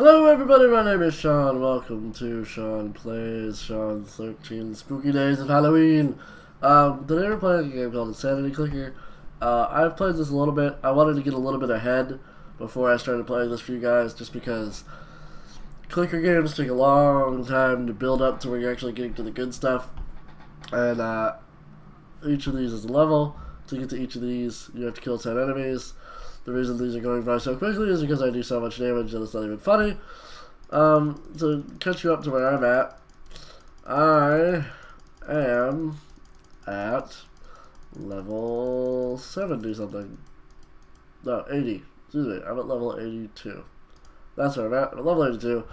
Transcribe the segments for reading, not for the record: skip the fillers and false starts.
Hello everybody, my name is Sean. Welcome to Sean Plays Sean's 13 Spooky Days of Halloween. Today we're playing a game called Insanity Clicker. I've played this a little bit. I wanted to get a little bit ahead before I started playing this for you guys, just because clicker games take a long time to build up to where you're actually getting to the good stuff. And each of these is a level. To get to each of these, you have to kill 10 enemies. The reason these are going by so quickly is because I do so much damage that it's not even funny. To catch you up to where I'm at, I am at level 70 something. No, 80. Excuse me, I'm at level 82. That's where I'm at level 82.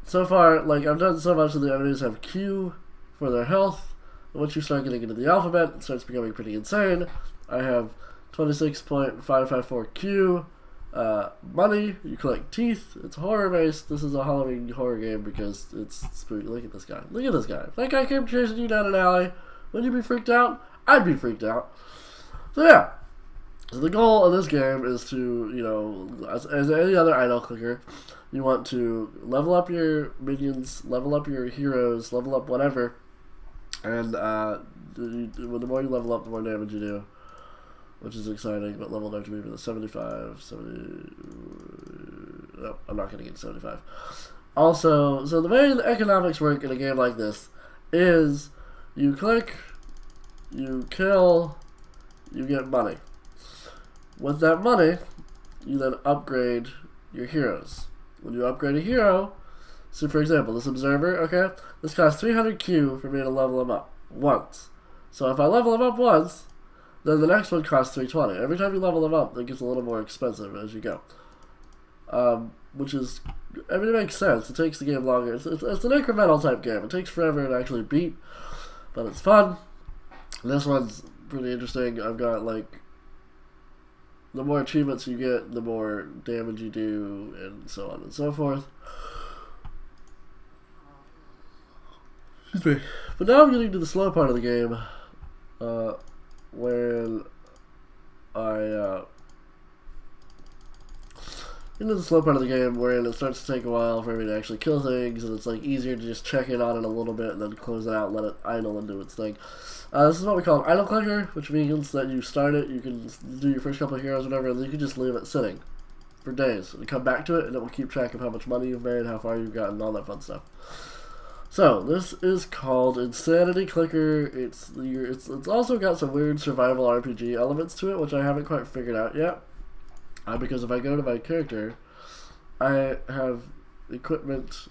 So far, like, I've done so much that the enemies have Q for their health. Once you start getting into the alphabet, it starts becoming pretty insane. I have 26.554 Q. Money, you collect teeth. It's horror based. This is a Halloween horror game because it's spooky. Look at this guy. Look at this guy. If that guy came chasing you down an alley, wouldn't you be freaked out? I'd be freaked out. So yeah. So the goal of this game is to, you know, as any other idle clicker, you want to level up your minions, level up your heroes, level up whatever, and the more you level up, the more damage you do. Which is exciting, but leveled up to maybe the 75, 70... No, I'm not going to get 75. Also, so the way the economics work in a game like this is you click, you kill, you get money. With that money, you then upgrade your heroes. When you upgrade a hero, so for example, this observer, okay, this costs 300 Q for me to level him up once. So if I level him up once, then the next one costs 320. Every time you level them up, it gets a little more expensive as you go. Which is, I mean, it makes sense. It takes the game longer. It's an incremental type game. It takes forever to actually beat, but it's fun. And this one's pretty interesting. I've got, like, the more achievements you get, the more damage you do, and so on and so forth. Excuse me. But now I'm getting to the slow part of the game. When I into the slow part of the game wherein it starts to take a while for me to actually kill things, and it's like easier to just check in on it a little bit and then close it out and let it idle and do its thing. This is what we call an idle clicker, which means that you start it, you can do your first couple of heroes or whatever, and then you can just leave it sitting for days and come back to it, and it will keep track of how much money you've made, how far you've gotten, all that fun stuff. So this is called Insanity Clicker. It's also got some weird survival RPG elements to it, which I haven't quite figured out yet. Because if I go to my character, I have equipment,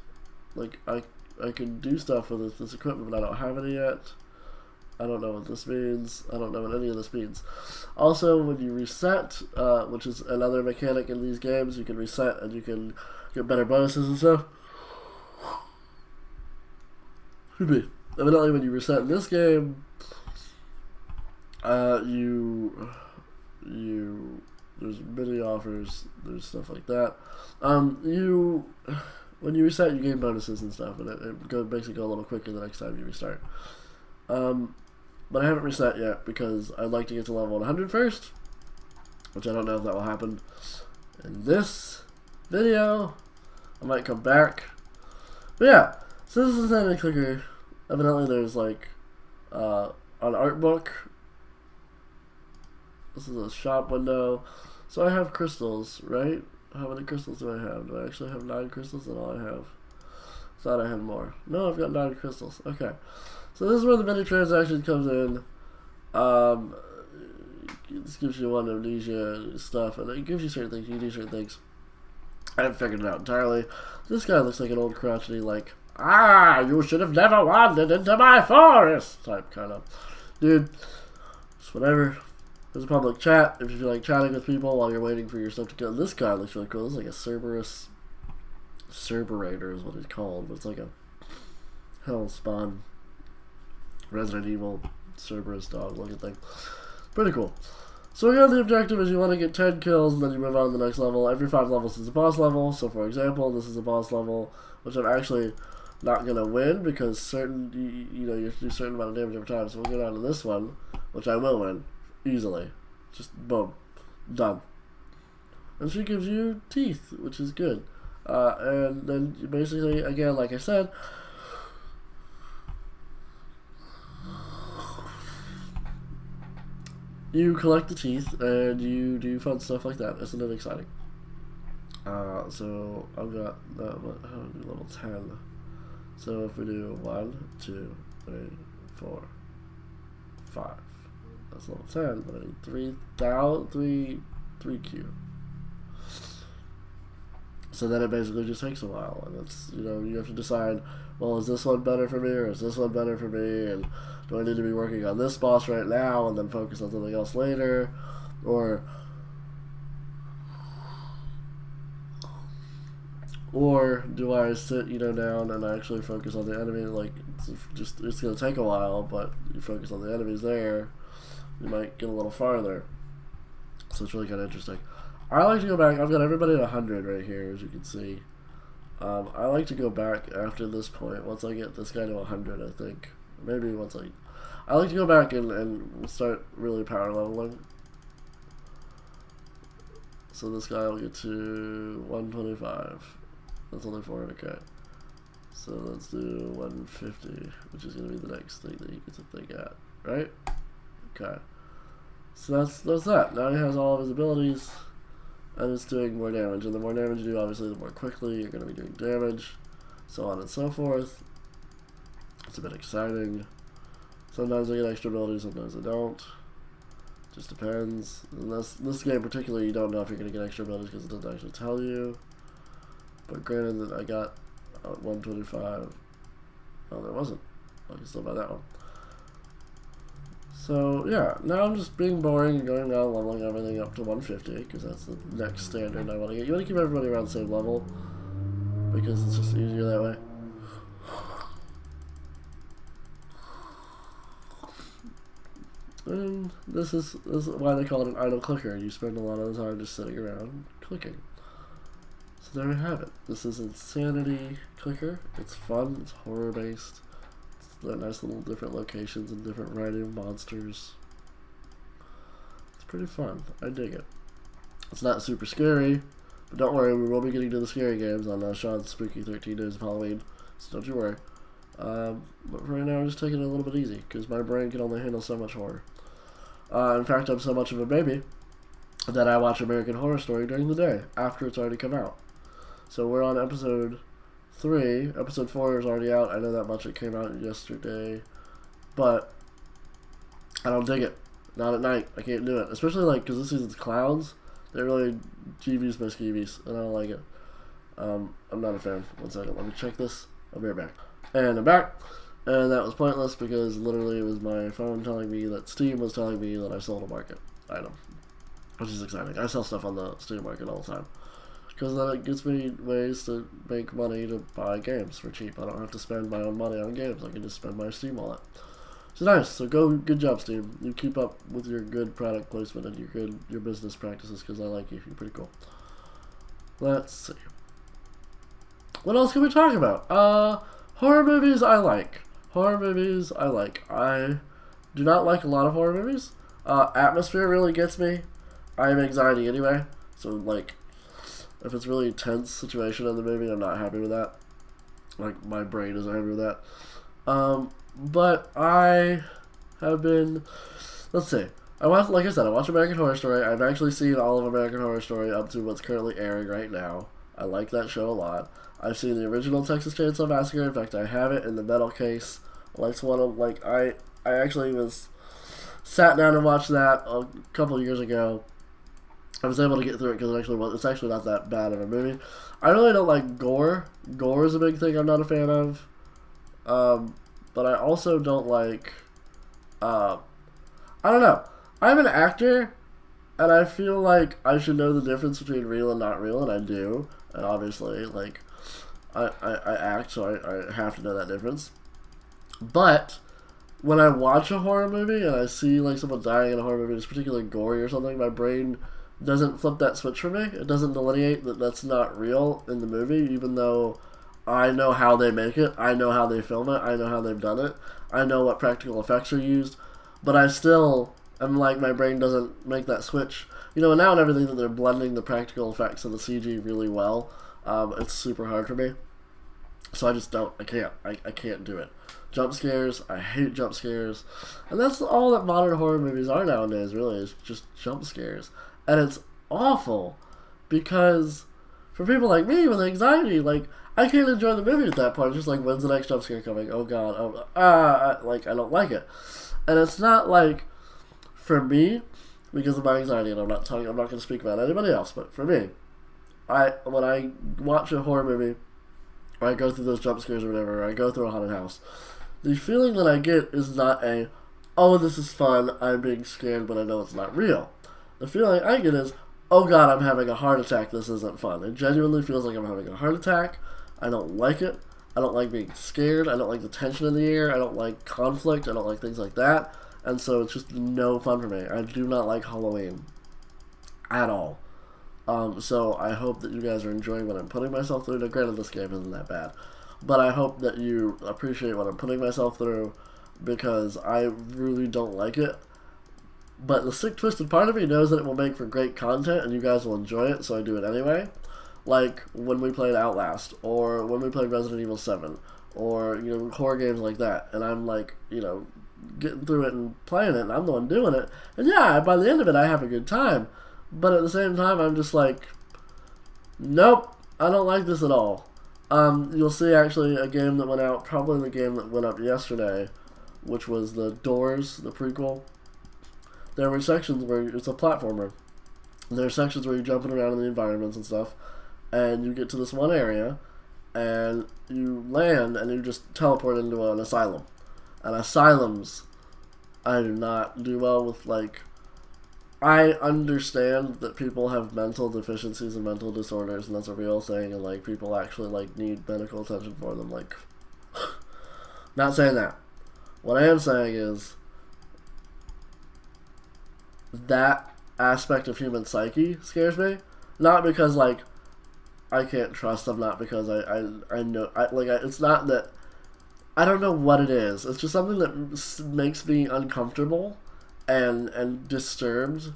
like I can do stuff with this equipment, but I don't have any yet. I don't know what this means. I don't know what any of this means. Also, when you reset, which is another mechanic in these games, you can reset and you can get better bonuses and stuff. Evidently, when you reset in this game, there's mini offers, there's stuff like that. When you reset, you gain bonuses and stuff, and it makes it go a little quicker the next time you restart. But I haven't reset yet because I'd like to get to level 100 first, which I don't know if that will happen in this video. I might come back, but yeah. So this is Insanity Clicker. Evidently there's like an art book. This is a shop window. So I have crystals, right? How many crystals do I have? Do I actually have 9 crystals? That's all I have. Thought I had more. No, I've got 9 crystals. Okay. So this is where the mini transaction comes in. This gives you one amnesia stuff, and it gives you certain things. You can do certain things. I haven't figured it out entirely. This guy looks like an old crotchety, like, you should have never wandered into my forest type kind of dude. Just whatever. There's a public chat if you feel like chatting with people while you're waiting for your stuff to go. This guy looks really cool. This is like a Cerberator is what he's called, but it's like a hell spawn Resident Evil Cerberus dog looking thing. Pretty cool. So again, the objective is you want to get 10 kills and then you move on to the next level. Every 5 levels is a boss level. So for example, this is a boss level, which I'm actually not going to win because you know, you have to do a certain amount of damage every time. So we'll get on to this one, which I will win easily. Just boom. Done. And she gives you teeth, which is good. And then basically, again, like I said, you collect the teeth and you do fun stuff like that. Isn't it exciting? So I've got that. How do we do level 10? So if we do 1, 2, 3, 4, 5, that's level 10. But I need 3Q. So then it basically just takes a while, and it's, you know, you have to decide, well, is this one better for me, or is this one better for me, and do I need to be working on this boss right now and then focus on something else later, or do I sit, you know, down and actually focus on the enemy? Like, it's gonna take a while, but you focus on the enemies there, you might get a little farther. So it's really kind of interesting. I like to go back. I've got everybody at 100 right here, as you can see. I like to go back after this point, once I get this guy to 100, I think. Maybe once I like to go back and start really power leveling. So this guy will get to 125. That's only 400k. So let's do 150, which is going to be the next thing that he gets a thing at, right? Okay. So that's that. Now he has all of his abilities. And it's doing more damage, and the more damage you do, obviously, the more quickly you're going to be doing damage, so on and so forth. It's a bit exciting. Sometimes I get extra abilities, sometimes I don't. Just depends. In this game particularly, you don't know if you're going to get extra abilities because it doesn't actually tell you. But granted that I got 125. Oh, there wasn't. I can still buy that one. So yeah, now I'm just being boring and going down, leveling everything up to 150 because that's the next standard I want to get. You want to keep everybody around the same level because it's just easier that way. And this is why they call it an idle clicker. You spend a lot of the time just sitting around clicking. So there we have it. This is Insanity Clicker. It's fun. It's horror based. They're nice little different locations and different variety of monsters. It's pretty fun. I dig it. It's not super scary, but don't worry, we will be getting to the scary games on Sean's Spooky 13 Days of Halloween, so don't you worry. But for right now, I'm just taking it a little bit easy, because my brain can only handle so much horror. In fact, I'm so much of a baby that I watch American Horror Story during the day, after it's already come out. So we're on episode 3. Episode 4 is already out. I know that much. It came out yesterday. But I don't dig it. Not at night. I can't do it. Especially, like, because this season's clowns. They really GVs my skeevies, and I don't like it. I'm not a fan. 1 second. Let me check this. I'll be right back. And I'm back. And that was pointless because literally it was my phone telling me that Steam was telling me that I sold a market item. Which is exciting. I sell stuff on the Steam market all the time. Because then it gives me ways to make money to buy games for cheap. I don't have to spend my own money on games. I can just spend my Steam wallet. So nice. So good job, Steam. You keep up with your good product placement and your business practices because I like you. You're pretty cool. Let's see. What else can we talk about? Horror movies I like. Horror movies I like. I do not like a lot of horror movies. Atmosphere really gets me. I have anxiety anyway. So like, if it's really tense situation in the movie, I'm not happy with that. Like, my brain isn't happy with that. But I have been, let's see. Like I said, I watch American Horror Story. I've actually seen all of American Horror Story up to what's currently airing right now. I like that show a lot. I've seen the original Texas Chainsaw Massacre. In fact, I have it in the metal case. Like one of, like, I actually sat down and watched that a couple years ago. I was able to get through it because it's actually not that bad of a movie. I really don't like gore. Gore is a big thing I'm not a fan of. But I also don't like, I don't know. I'm an actor, and I feel like I should know the difference between real and not real, and I do. And obviously, like, I act, so I have to know that difference. But when I watch a horror movie and I see, like, someone dying in a horror movie, it's particularly gory or something, my brain doesn't flip that switch for me. It doesn't delineate that that's not real in the movie, even though I know how they make it, I know how they film it, I know how they've done it, I know what practical effects are used, but I still am like, my brain doesn't make that switch. You know, now and everything that they're blending the practical effects and the CG really well, It's super hard for me. So I just don't. I can't do it. Jump scares. I hate jump scares, and that's all that modern horror movies are nowadays. Really, is just jump scares, and it's awful because for people like me with anxiety, like I can't enjoy the movie at that point. It's just like, when's the next jump scare coming? Oh God! Like I don't like it, and it's not like for me because of my anxiety. And I'm not going to speak about anybody else, but for me, when I watch a horror movie, or I go through those jump scares or whatever, or I go through a haunted house, the feeling that I get is not oh, this is fun, I'm being scared, but I know it's not real. The feeling I get is, oh God, I'm having a heart attack, this isn't fun. It genuinely feels like I'm having a heart attack. I don't like it. I don't like being scared. I don't like the tension in the air. I don't like conflict. I don't like things like that. And so it's just no fun for me. I do not like Halloween at all. So I hope that you guys are enjoying what I'm putting myself through. Now, granted, this game isn't that bad, but I hope that you appreciate what I'm putting myself through, because I really don't like it. But the sick, twisted part of me knows that it will make for great content, and you guys will enjoy it, so I do it anyway. Like when we played Outlast, or when we played Resident Evil 7, or, you know, horror games like that, and I'm like, you know, getting through it and playing it, and I'm the one doing it, and yeah, by the end of it, I have a good time. But at the same time, I'm just like, nope, I don't like this at all. You'll see actually a game that went out, probably the game that went up yesterday, which was the Doors, the prequel. There were sections where it's a platformer. There are sections where you're jumping around in the environments and stuff, and you get to this one area, and you land, and you just teleport into an asylum. And asylums, I do not do well with, like, I understand that people have mental deficiencies and mental disorders, and that's a real thing, and, like, people actually, like, need medical attention for them, like, not saying that. What I am saying is that aspect of human psyche scares me, not because, like, I can't trust them, not because I know, it's not that, I don't know what it is, it's just something that makes me uncomfortable and disturbed,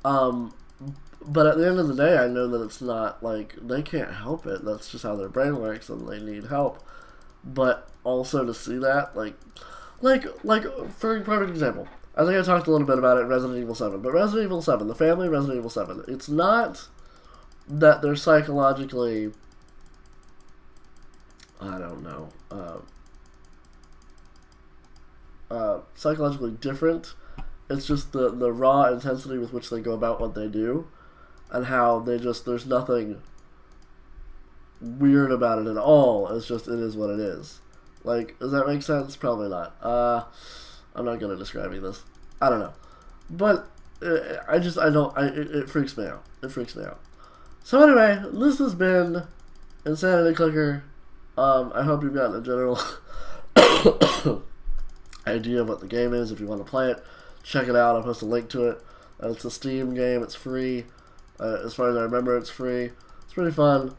but at the end of the day, I know that it's not, like, they can't help it, that's just how their brain works, and they need help. But also to see that, like, for a perfect example, I think I talked a little bit about it in Resident Evil 7, but Resident Evil 7, the family of Resident Evil 7, it's not that they're psychologically, I don't know, psychologically different. It's just the raw intensity with which they go about what they do, and how they just, there's nothing weird about it at all. It's just, it is what it is. Like, does that make sense? Probably not. I'm not good at describing this. I don't know. But, it freaks me out. It freaks me out. So anyway, this has been Insanity Clicker. I hope you've gotten a general idea of what the game is. If you want to play it, check it out. I'll post a link to it. It's a Steam game. It's free. As far as I remember, it's free. It's pretty fun.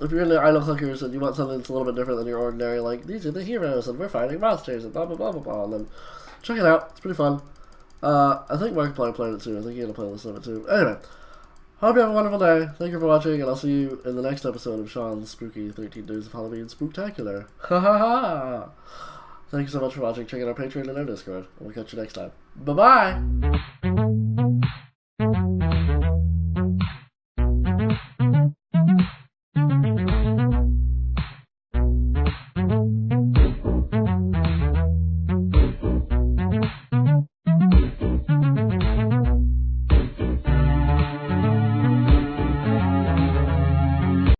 If you're into idle clickers and you want something that's a little bit different than your ordinary, like, these are the heroes and we're fighting monsters and blah blah blah blah blah, and then check it out. It's pretty fun. I think Markiplier played it too. I think he had a playlist of it too. Anyway, hope you have a wonderful day. Thank you for watching, and I'll see you in the next episode of Sean's Spooky 13 Days of Halloween Spooktacular. Ha ha ha! Thank you so much for watching. Check out our Patreon and our Discord. And we'll catch you next time. Bye-bye!